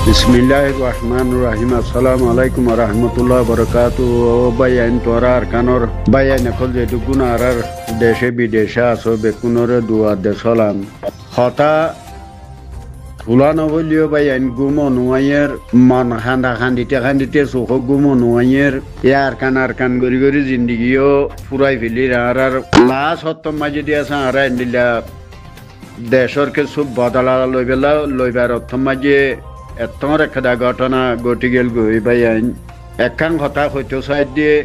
বিসমিল্লাহির রহমানির রহিম। আসসালামু আলাইকুম ওয়া রাহমাতুল্লাহি ওয়া বারাকাতুহু। বাইয়ান তোরা আরকানর বাইয়ান কল যেটু গুনারার দেশে বিদেশে আসো বেকুনরে দুয়া দে সালাম হতা ফুলানো বলিও বাইয়ান গুমো নুয়াইয়ের মন খান্দিতে সুখ গুমো নুয়াইয়ের আরকান গরি গরি জিন্দিগিও ফুরাই ফেলি আর লাশ হত্তম মাঝে দিয়ে আছে আর এন্ডিলা দেশর কিছু বদলা লইবার অর্থম মাঝে এতর একটা ঘটনা ঘটি গেল গই ভাই আইন একখান কথা হইতো সাইড দিয়ে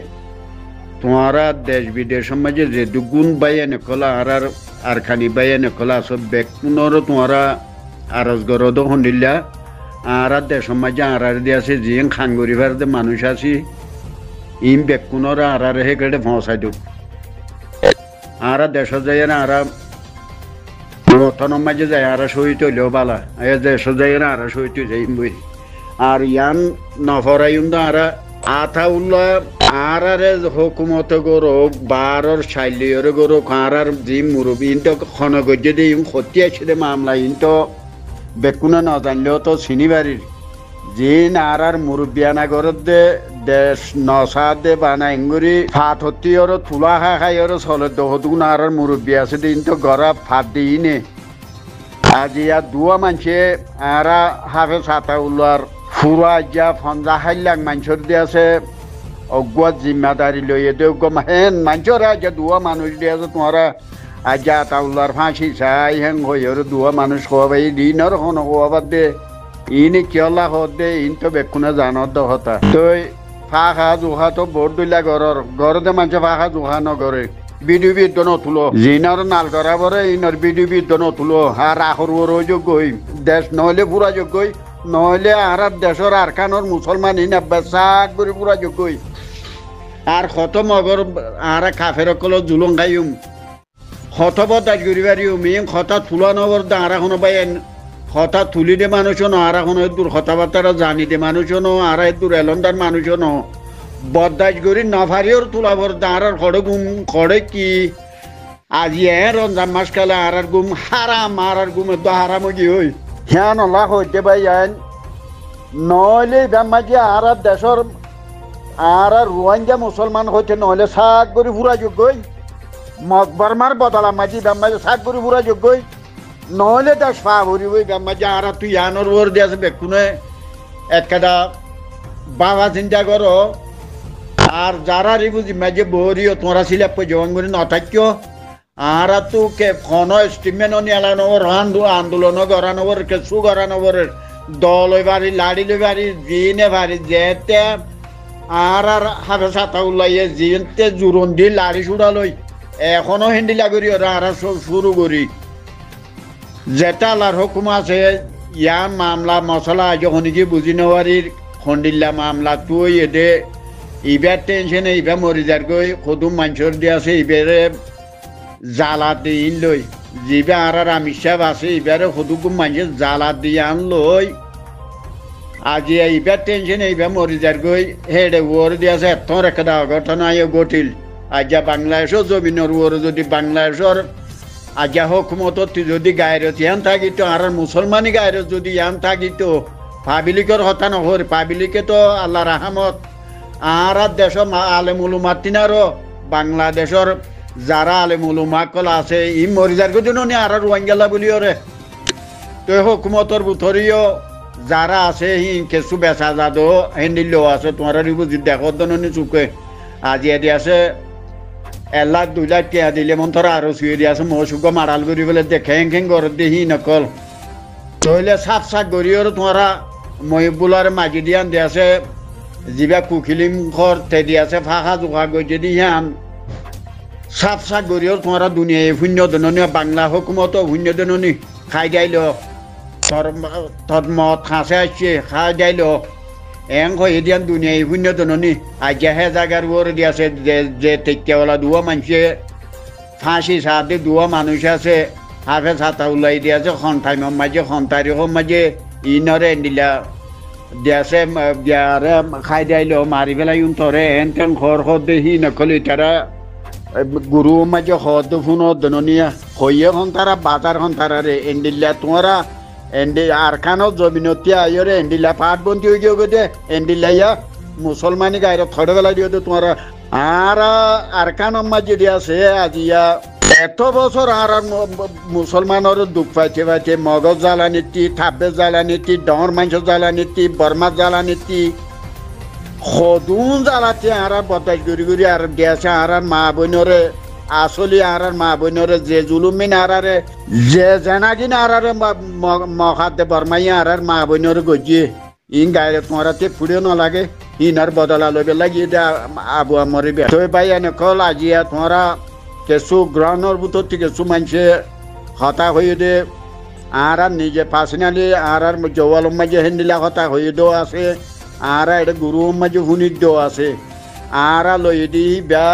তোমারা দেশ বিদেশের মাঝে যে দুগুণ বাইয়ানে কলা আর খানি বাইয়ানে কলা সব বেকুনর তোমারা আরজ গরদ হন্ডিল্লা আর দেশের মাঝে আর দিয়ে আছে জিং খান গরিবার যে মানুষ আছি ইম বেকুনর আর হে কেটে ফসাই দিও আর দেশ যায় না আর রতনের মাঝে যায় আর শহীদ হইলেও বালা দেশ যায় না আর শহীদ যাই বই আর ইয়ান নফরাইম আর আথা উল্লাহ আর হুকুমত গরো বারর শাইলিয়র গরো আর জি মুরব্বী ইনতো খন গজ্জে দিয়ে ক্ষতি আছে দে মামলা ইনতো বেকুনা ন জানলেও তো চিনিবাড়ির জিন আর মুরব্বিয়ানা গরত দে দেশ নসা দে বানাই গুড়ি ফাত হতি ওর তুলা খাই ওর চলে দহদুন আর মুরব্বী আছে দিন তো গড়া ফাত দিই নে আজি আর দুয়া মানছে আর হাফে সাতা উল্লার ফুরা যা ফন্দা হাইলাক মানুষের দিয়ে আছে অজ্ঞাত জিম্মাদারি লইয়ে দে হেন মানুষের আজ দুয়া মানুষ দিয়ে আছে তোমারা আজ তা উল্লার ফাঁসি চাই হেন হই ওর দুয়া মানুষ খোয়াবাই দিনর হন খোয়াবার দে ইনি কিয়লা দে ইন তো বেকুনা জানত হতা তই ফাঁকা জোহা তো বোর্ড দিলা ঘরতে মানুষে ফাঁকা জোহা নগরে বিডিও বিদ্য নতুলো জিনার নাল করা বরে ইনর বিডিও বিদ্য নতুলো আর আখর যোগ্যই দেশ নহলে পুরা যোগ্যই নহলে আর দেশের আরকানোর মুসলমান ইন বেসাক করে পুরা যোগ্যই আর কত মগর আর কাফের কল জুলং খাইম কত বদাজ করিবারিম ইন কথা তুলা নগর দাঁড়া কোনো পাই কথা তুলি দে মানুষ ন আর এখন দূর কথাবার্তা জানি দে মানুষ ন আর দূর এলন্দার মানুষ ন বদাজ করি নফারিওর তুলাবর দাঁড়ার খড়ে গুম খড়ে কি আজি রমজান মাস কালে আর গুম হারাম আর গুমে তো হারাম কি হই হ্যাঁ নলা হইতে ভাই নইলে বেমাজি আর দেশের আর রোহিঙ্গা মুসলমান হইতে নহলে শাক করি ফুরা যোগ্যই মকবরমার বদলা মাঝি বেমাজি শাক করি ফুরা যোগ্যই নহলে দেশ ফা ভরিবই বেমাজি আর তুই আনোর ওর দিয়ে আছে বেকুনে একটা বাবা চিন্তা করো আর যারা বুঝি মাঝে বহরিও তোমরা সিলেপ জবান করে নথাক্য আর তো কে কোন স্টিমেন্ট নিয়ালানোর আন্দোলন করানোর কেসু করানোর দল বাড়ি লাড়ি বাড়ি জিনে বাড়ি যেতে আর হাফে সাতা উল্লাইয়ে জিনতে জুরন দি লাড়ি ছুড়ালই এখনো হেন্ডিলা করি ওরা আর শুরু করি যেটা আল্লাহর হুকুম আছে ইয়ান মামলা মশলা যখন কি বুঝি নেওয়ারির খন্ডিল্লা মামলা তুই এদে ইবার টেনশনে ইবার মরি যার গই কদুম মানুষের দিয়ে আছে ইবারে জ্বালা দিয়ে লই যিবা আর আমির সাহেব আছে ইবারে সদুকুম মানুষের জ্বালা দিয়ে আন লই আজি ইবার টেনশনে ইবার মরি যার গই হেডে ওর দিয়ে আছে এত একটা ঘটনা ঘটিল আজ বাংলাদেশও জমিনের ওর যদি বাংলাদেশের আজ হুকুমত যদি গায়ের ইয়ান থাকিত আর মুসলমানি গায়ের যদি ইয়ান থাকিত পাবলিকের হতা নহর পাবলিকে তো আল্লাহ রাহামত আর দেশ আলেমুলুমা তিনারও বাংলাদেশের যারা আলেমুলুমা কল আছে ই মরিজার জন্য আর রোহিঙ্গালা বলিও রে তো হুকুমতর বুথরিও যারা আছে হি কেঁচু বেচা যাদো হেন্দিলেও আছে তোমার বুঝি দেখর দননি চুকে আজি এদি আছে 1 লাখ 2 লাখ টিয়া দিলে মন তোরা আরো শুয়ে দিয়ে আছে মৌসুক মারাল করি বলে দেখে খেং ঘর দিয়ে হি নকল তইলে সাফ সাফ গরিওর তোমারা মহিবুলার মাগি দিয়ান দিয়ে আছে যিবা কুকিলিম ঘর তে দিয়ে আছে ফাঁকা জোখা গৈ যদি ইয়ান সাফ সাফ গরিওর তোমারা দুনিয়ায় শূন্য দননি বাংলা হুকুমত শূন্য দননি খাই গাইল তোর মত খাঁচে আসছে খাই গাইল এং হয় এদিয়ান দুনিয়ায় শূন্য দননি আজ হে জায়গার ওর দিয়ে আছে যে টেক্কাওয়ালা দুয়া মানুষে ফাঁসি সাথে দুয়া মানুষ আছে হাফে ছাতা উলাই দিয়ে আছে সন্তাইমৰ মাঝে সন্তারিকৰ মাঝে ইনরে দিলা দিয়াছে দিয়ারে খাই দিল মারি পেলাই তরে এন তেন ঘর দেখি নকলি তারা গুরু মাঝে হদ ফোন দননিয়া হইয়ে তারা বাজার তারা রে এন্ডিল্লা তোমরা এন্ডি আরকানো জমিনতি আইরে এন্ডিলা পাট বন্তি হয়ে গিয়ে দে এন্ডিলাইয়া মুসলমানি গাইরে থড়ে বেলা দিয়ে তোমার আর আরকান মাঝে দিয়ে আছে আজিয়া এত বছর আর মুসলমানের দুঃখ পাইতে পাইতে মগজ জ্বালানিতি থাব্বে জ্বালানিতি ডর মাংস জ্বালানিতি বর্মা জ্বালানিতি সদুন জ্বালাতে আর বদাই ঘুরি ঘুরি আর দিয়েছে আর মা বোনরে আসলে আর মা বোনরে যে জুলুমিন আর যে জেনাগিন আর মখাতে বর্মাই আর মা বোনরে গজিয়ে ইন গায়ে তোমারা তে ফুড়ে নালাগে ইনার বদলা লবে লাগিয়ে দে আবু আমরি বে তুই ভাই এনে কল আজিয়া তোমারা কিছু গ্রহণের ভিতর থেকে কিছু মানুষে হতা হয়ে দে আর নিজে পার্সোনালি আর জওয়াল মাঝে হেন্দিলা হতা হয়ে দেওয়া আছে আর এটা গুরু মাঝে হুনির দেওয়া আছে আর লই দি বা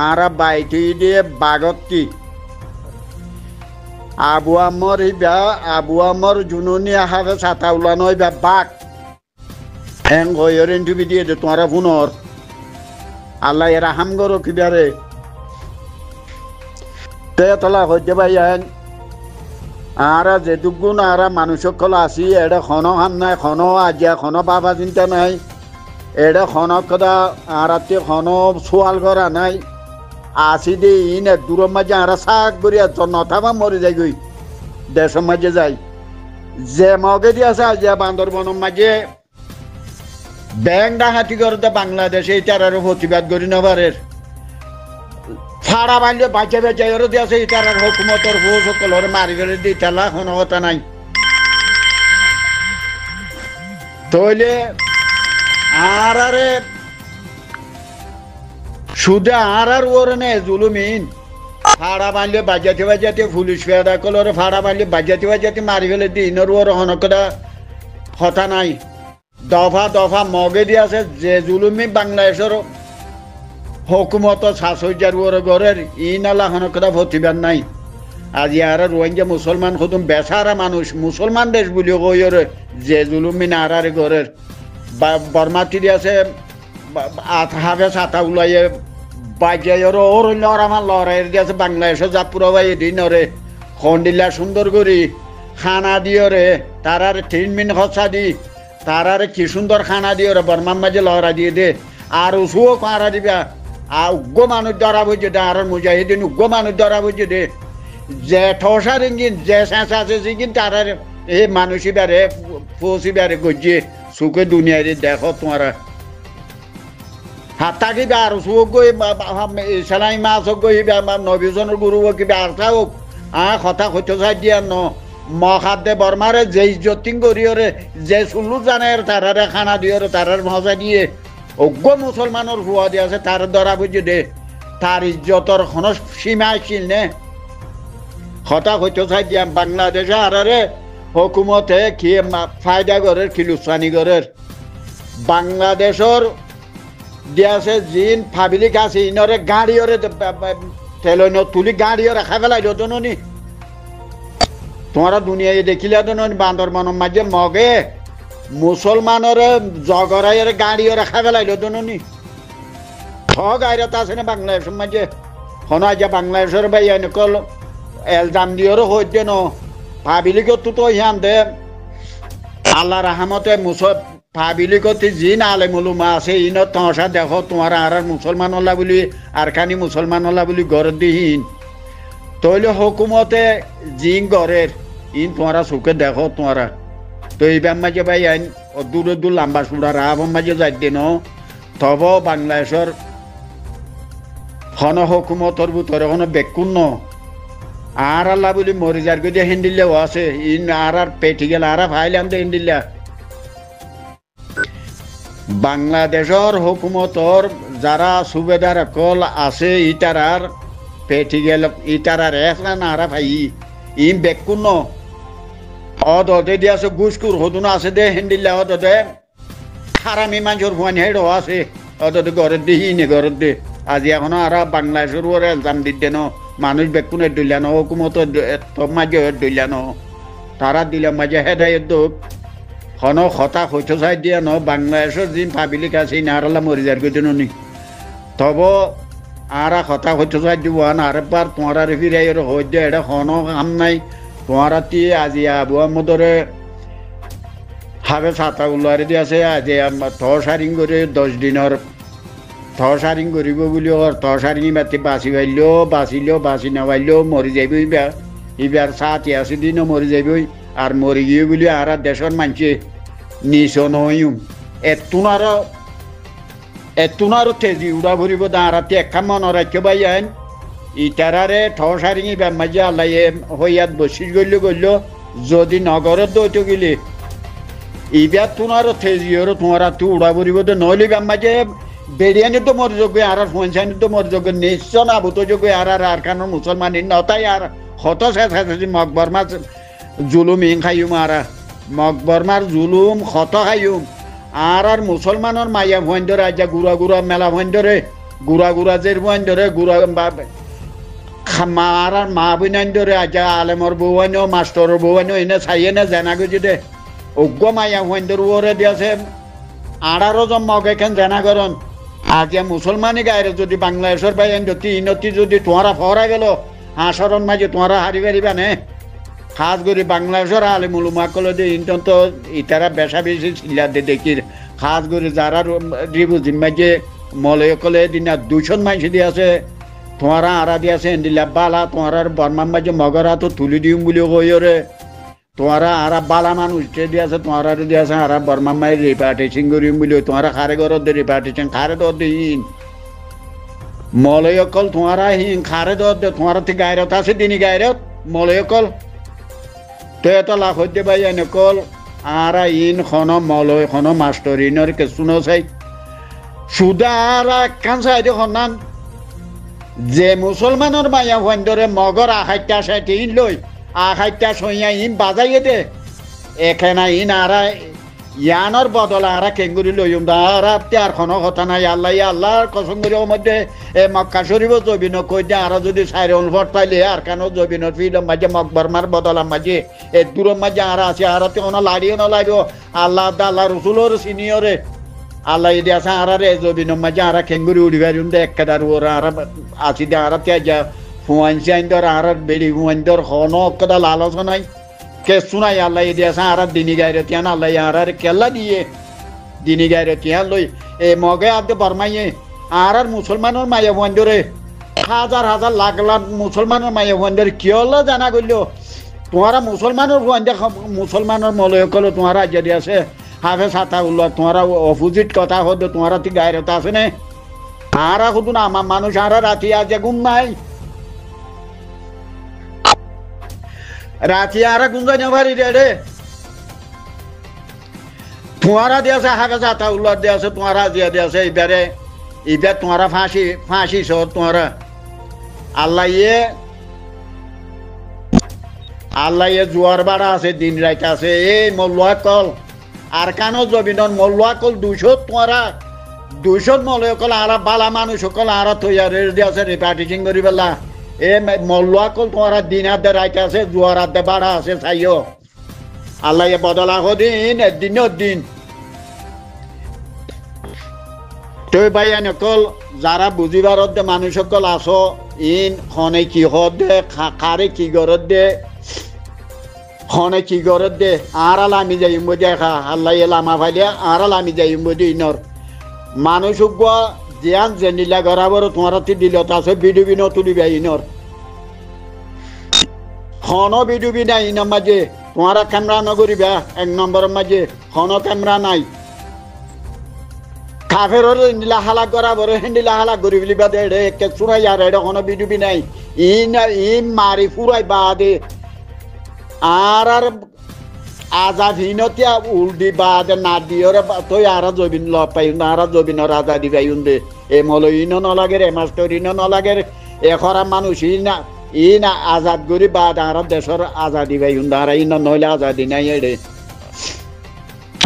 আর বাইটি দিয়ে বাগতি আবু আমর বা আবু আমর জুনুনি আহারে ছাতা উলানো বা বাঘ হ্যাং হয়ে ইন্টারভিউ দিয়ে দে তোমারা ফোনর আল্লাহ এরা হাম করো কিবারে তে তোলা হইতে ভাই আর যে দুগুণ আর মানুষ সকল আসি এটা খন হাম নাই খন আজিয়া খন বাবা চিন্তা নাই এটা খন কথা আর খন সোয়াল করা নাই আসি দে ইন দূরের মাঝে আর শাক করিয়া নথামা মরে যাই গই দেশের মাঝে যাই যে মগে দিয়ে আছে আজিয়া বান্দরবনের মাঝে ব্যাংক ডাকাতি করতে বাংলাদেশে এটার আরো প্রতিবাদ করি নবারের ফাড়া বাঁধলে বাঁচে বেঁচে ওরা দিয়েছে এটার আর হুকুমতর ভোজ সকল ওরা মারি ফেলে দিয়ে তেলা কোনো কথা নাই তইলে আর আরে সুদে আর ওরে নে জুলুমিন ফাড়া বাঁধলে বাজাতে বাজাতে পুলিশ পেয়াদা করলে ওরা ফাড়া বাঁধলে বাজাতে বাজাতে মারি ফেলে দিয়ে ইনর ওর হনকটা কথা নাই দফা দফা মগে দিয়ে আছে যে জুলুমি বাংলাদেশের হুকুমত শাসুজার ওর ঘরের ইনালা হনকটা প্রতিবাদ নাই আজি আর রোহিঙ্গা মুসলমান খুদুম বেসারা মানুষ মুসলমান দেশ বলি কইরে যে জুলুমি নারার ঘরের বর্মাতি দিয়ে আছে হাফে ছাতা উলাইয়ে বাজিয়ে ওর আমার লড়াইয়ের দিয়ে আছে বাংলাদেশে জাপুরা ভাই এদিন ওরে খন্ডিলা সুন্দর করি খানা দিয়ে রে তারার 3 মিনিট খরচা দি তারার কি সুন্দর খানা দিয়ে রে বর্মার মাঝে লড়া দিয়ে দে আর উসুও কারা দিবা আর উগ্র মানুষ ধরা বুঝে দে আর মুজাহিদিন উগ্র মানুষ ধরা বুঝে দে যে ঠসার ইঞ্জিন যে শেষ আছে সিঙ্গিন তারার এই মানুষই বেড়ে পৌঁছি বেড়ে গজিয়ে সুখে দুনিয়ারে দেখো তোমারা হাত থাকিবা আর সুখ গই সেলাই মাছ হোক গই নবীজনের গুরু হোক কিবা আর্থা হোক কথা হইতে চাই দিয়া ন মখাদ্দে বর্মারে যে ইজ্জতিং করিওরে যে সুল্লু জানে তারারে খানা দিওরে তারার মজা দিয়ে অজ্ঞ মুসলমানের হুয়া দিয়ে আছে তার ধরা বুঝে দে তার ইজ্জতর কোনো সীমা ছিল নে কথা হইতে চাই দিয়া বাংলাদেশে আরে হুকুমতে কি ফায়দা করের কি লুসানি করের বাংলাদেশের দিয়াছে জিন ফাবিলিক আছে ইনরে গাড়িওরে তেলইন তুলি গাড়িও রাখা ফেলাই জননী তোমরা দুনিয়ায় দেখিলে তো বান্দরবনের মাঝে মগে মুসলমানের জগরাইয়ের গাড়িও রাখা ফেলাই জননী ঠগ আইরত আছে না বাংলাদেশের মাঝে হন আজ বাংলাদেশের ভাই এনেকল এলজাম দিয়েও হইতে ন পাবিলিকত তো হিয়ান দে আল্লাহ রাহমতে পাবিলিকত জিন আলেমুলুমা আছে ইন তসা দেখো তোমার আর মুসলমান হল্লা বলি আর খানি মুসলমান হল্লা বলি ঘর দিহীন তৈলে হুকুমতে জিন ঘরের ইন তোমারা চোখে দেখো তোমারা তো এইবার মাঝে ভাই আইন দূরে দূর লম্বা চূড়া রাহ মাঝে যাই দিন তব বাংলাদেশের হন হুকুমতর ভিতরে কোনো বেকুন্ন আর আল্লাহ বলি মরি যার গিয়ে হিন্দিলেও আছে ইন আর পেটি গেল আর ফাইলাম দে হিন্দিল্লা বাংলাদেশের হুকুমতর যারা সুবেদার কল আছে ইটারার পেটি গেল ইটারার একলা না আর ভাই ইন বেকুন্ন অদে দিয়ে আছে গুসকুর হদুন আছে দে হিন্দিল্লা অদে হারামি মানুষের ভুয়ানি হেড আছে অদে ঘরের দিহি নে ঘরের দে আজি এখনো আর বাংলাদেশের ওরে এলজাম দিতে ন মানুষ বেকুনের দিলানো হুকুমত মাঝে দিলানো তারা দিলে মাঝে হেদায়ত দোক হন হতা হইতে চাই দিয়া ন বাংলাদেশের দিন পাবিলিক আছে নারালা মরিজার গই দিন নি তব আর হতা হইতে চাই দিব আরেকবার তোমার ফিরাই হয়ে যায় এটা হন কাম নাই তোমারা তি আজি আবু আহমদরে হাবে ছাতা ওলারে দি আছে আজি থ সারিং করে 10 দিনের থ সারিং করিব বুলি থ সারিং মাতি বাঁচি নাপাইলেও মরি যাইব ইবার 87 দিনও মরি যাইব আর মরি গিয়ে বলি আর দেশের মানুষে নিচ নহইম এতুনারও তেজি উড়া ভরিব দাঁড়াতে একখান মনে রাখতে পাই আইন ইটারারে ঠ সারিঙি বেমাজি আল্লাহ হইয়াত বসিস গইল যদি নগরের দৈত গেলে ইবার তুনারও তেজিওর তোমারা তুই উড়া ভরিব তো নইলে বেমাজে বেরিয়ানি তো মর যোগ্য আর পঞ্চায়েত তো মর যোগ্য নিশ্চয় না ভূত যোগ্য আর কারণ মুসলমানি নতাই আর হত শেষাছি মকবরমার জুলুম ইং খাইম আর মকবরমার জুলুম হত খাইম আর মুসলমানের মাইয়া ভুয়ান ধরে আজ গুড়া মেলা ভুয়ান ধরে গুড়া জের ভুয়ান ধরে মা বোনান ধরে আজ আলেমর বউয়ানো মাস্টরের বউয়ানো এনে চাইয়ে না জানা গেছি দে অজ্ঞ মাইয়া ভুয়ান ধরে ওরে দিয়েছে 18 জন মগ এখান জানা করন আজ মুসলমানি গায়ে যদি বাংলাদেশের বাইন ইনতি যদি তোমারা ফহরা গেল হাসরন মাঝে তোমারা হারি পারিবা নে খাস করে বাংলাদেশের আলে মুলুমা কলে দিয়ে ইন্টন তো ইতারা বেশা বেশি ছিলা দে দেখি খাস করে যারা রিবু জিম্মাজে মলয় কলে দিনা 200 মানুষ দিয়ে আছে তোমারা আড়া দিয়ে আছে এন্ডিলা বালা তোমার বর্মার মাঝে মগরা তো তুলি দিম বলে কইরে তোমারা আরা বালা মানুষ দিয়ে আছে তোমারা দিয়ে আছে আরা বর্মার মায়ের রিপার্টেশন করিম বলে তোমারা খারে ঘর দিয়ে রিপার্টেশন খারে দর দিন মলয় কল তোমারা হিন খারে দর দে তোমার থেকে গায়রত আছে দিনই গায়রত মলয় কল তো এত লাভ হইতে পাই কল আর ইন খন মলয় খন মাস্টার ইনর কে শুনো চাই সুদা আর কান চাই দেখুন নাম যে মুসলমানের মায়া ভন্দরে মগর 68 ইন লই 68 সইয়া ইন বাজাইয়ে দে এখানে ইন আর ইয়ানোর বদল আর কেঙ্গুরি লইম আর আর কোনো কথা নাই আল্লাহর কসম করে মধ্যে মক্কা শরীফ জবিন কই দে আর যদি সাইরল ভট পাইলে আর কেন জবিনের ফিল মাঝে মকবরমার বদল মাঝে দূর মাঝে আর আছে আর ওনা লাড়িও না লাগবে আল্লাহ রসুলোর সিনিয়রে আল্লাহ ইদি আছে আর জবিন মাঝে আর কেঙ্গুরি উড়ি বাড়িম দে একদার ওরা আর আসি দে আর যা ফুয়ান চাইন্দর আর বেড়ি ফুয়ানদর কোনো কদা লালচ নাই কে শুনাই আল্লাহ ইদি আছে আর দিনী গাইরে তিয়ান আল্লাহ আর কেল্লা দিয়ে দিনী গাইরে তিয়ান লই মগে আদে বরমাইয়ে আর মুসলমানের মায়া বন্ধরে হাজার লাখ মুসলমানের মায়া বন্ধরে কি হলো জানা গেল তোমারা মুসলমানের মুসলমানের মলয় কলো তোমারা যদি আছে হাফে ছাতা উল্লো তোমারা অপোজিট কথা হতো তোমারা ঠিক গাইরতা আছে না আর শুধু না আমার মানুষ আর রাতি আজ ঘুম নাই রাতি আর গুঞ্জাই নাভারি রে তোমারা দিয়েছে হাফে ছাতা উল্লো দিয়েছে তোমারা দিয়ে দিয়েছে এবার তোমারা ফাঁসি সহ তোমারা আল্লাহ জোয়ার বাড়া আছে দিন রাত আছে এই মল্লুয়া কল আর কানো জবিনন মল্লুয়া কল 200 তোমারা 200 মলয় কল আর বালা মানুষ কল আর তৈয়ার আছে রিপার্টিশন করি পেলা এ মল্লুয়া কল তোমারা দিন আদে রাত আছে জোয়ার আদে বাড়া আছে চাইও আল্লাহ বদলা দিন দিন তই ভাই কল যারা বুঝিবার দে মানুষ সকল আছো ইন খনে কি দে খারে কি গরত দে খনে কি গরত দে আর আমি যাইম দেখা আল্লাহ লামা ফাইলে আর আমি যাইম ইনর মানুষ জিয়ান জেনিলা গরাবর তোমার দিলত আছে বিডুবি নতুলিবা ইনর খন বিডুবি নাই ইনর মাঝে তোমারা ক্যামেরা নগরিবা 1 নম্বরের মাঝে খন ক্যামেরা নাই কাফের ইন্দিলা হালা করা বড় হিন্দিলা হালা করি বলি বাদে একে চুরাই আর এটা কোনো বিডুবি নাই ইন মারি ফুরাই বাদে আর আজাদহীনতিয়া উল্টি বাদে না দিয়রে তুই আর জবিন ল পাই না আর জবিনের আজাদি পাই দে এ মলইনও নলাগে রে মাস্টরিনও নলাগে এ খরা মানুষ ইনা আজাদ করি বাদ আর দেশের আজাদি পাই আর ইন নইলে আজাদি নাই এড়ে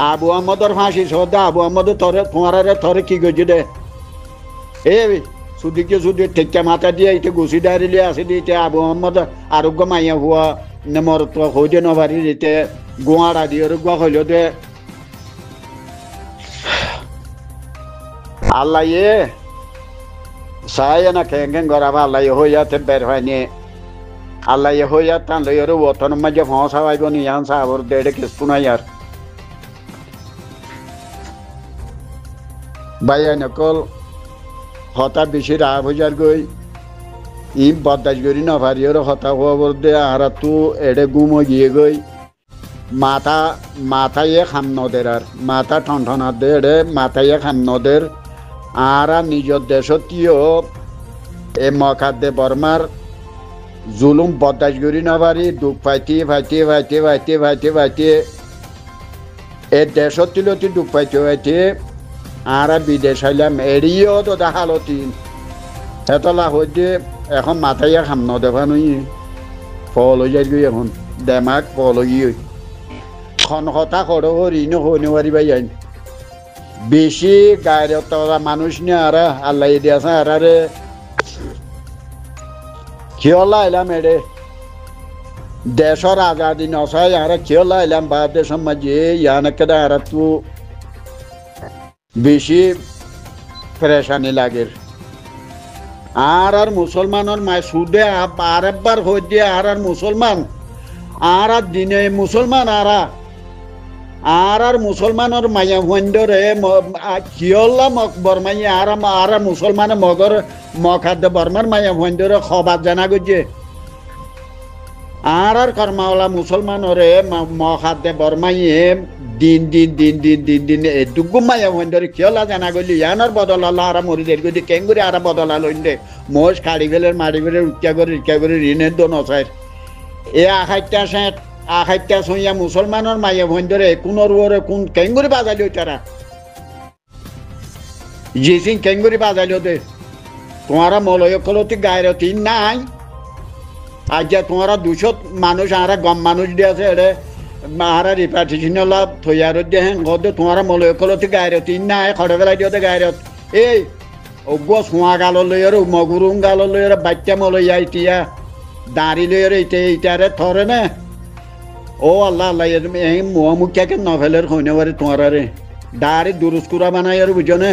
আবু আহমদর ফাঁসি সদা আবু আহমদ থরে কি গেছি দে সুদি ঠেকা মাথা দিয়ে এটা গুছি দাঁড়িয়ে আসি দিতে আবু আহমদ আরোগ্য মাইয়া হুয়া নেমর তো হইতে নবারি দিতে গোয়াড়া দিয়ে গোয়া হইল দে আল্লাহ চাই না খেং গড়াবা আল্লাহ হইয়াতে বের হয়নি আল্লাহ হইয়া টান লই ওঠন মাঝে ফসা পাইব নি আন সাবর দেড়ে কিছু নাই আর বাইয়া নকল হতা বেশি রাগ হয়ে যার গই ই বদাস করি না পারি ওর হতা খবর দে আর তু এড়ে গুম গিয়ে গই মাথায় খাম নদের আর মাথা ঠন দে এড়ে মাথায় খাম নদের আর নিজের দেশতীয় এ মখাদ্দে বর্মার জুলুম বদাস করি না পারি দুঃখ ফাইতে এ দেশতিলতি দুঃখ ফাইতে আর বিদেশ আইলাম এড়িয়েও তো দেখালতি হেতলা হইতে এখন মাথায় খাম নদেভা নই ফল হয়ে যাই এখন দেমাক ফল হয়ে খন কথা করো ঋণ হইনে পারিবাই আইন বেশি গায়ের তোরা মানুষ নিয়ে আর আল্লাহ দিয়েছে আর রে খেলা এলাম এড়ে দেশের আজাদি নসাই আর খেলা এলাম বা দেশের মাঝে ইয়ানকে আর তু বেশি পরেশানি লাগে আর মুসলমানের মায় সুদে আর একবার হয়ে দিয়ে আর মুসলমান আর দিনে মুসলমান আর মুসলমানের মায়া ভন্দরে কিয়ল্লা বর্মাই আর মুসলমান মগর মখাদ্য বর্মার মায়া ভন্দরে খবর জানা গজে আর কর্মাওয়ালা মুসলমানরে মখাদ্য বর্মাইয়ে দিন এটুকু মায়া ভন্দরে কিয়লা জানা গলি ইয়ানোর বদলাল আর মরিদের গদি কেঙ্গুরি আর বদলাল দে মোষ কাড়ি ফেলের মারি ফেলে রিক্কা করে ঋণের দো নসায় এ আখাইটা সইয়া মুসলমানের মায়া ভন্দরে কোনোর ওরে কোন কেঙ্গুরি বাজাইল তারা জিসিং কেঙ্গুরি বাজাইল দে তোমারা মলয়কলতি গায়রতি নাই আজ তোমারা 200 মানুষ আর গম মানুষ দিয়ে আছে এড়ে আর রিপার্টিশন লাভ থইয়ার দিয়ে হ্যাঁ গদে তোমারা মলয়কলতি গায়রতি নাই খড়ে ফেলাই দিওতে গায়রত এই অজ্ঞ সোয়া গাল লইয়ার মগুরুম গাল লইয়ার বাচ্চা মলইয়া ইতিয়া দাঁড়ি লইয়ার ইটারে থরে না ও আল্লাহ এই মুখিয়াকে নভেলের হইনে পারে তোমার রে দাঁড়ি দুরুস্কুরা বানাই আর বুঝো না